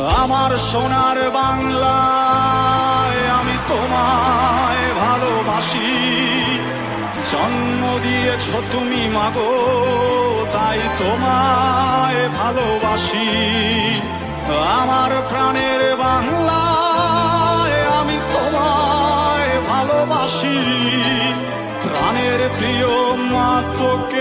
আমার সোনার বাংলায় আমি তোমায় ভালোবাসি। জন্ম দিয়েছ তুমি মাগো, তাই তোমায় ভালোবাসি। আমার প্রাণের বাংলায় আমি তোমায় ভালোবাসি। প্রাণের প্রিয় মা তোকে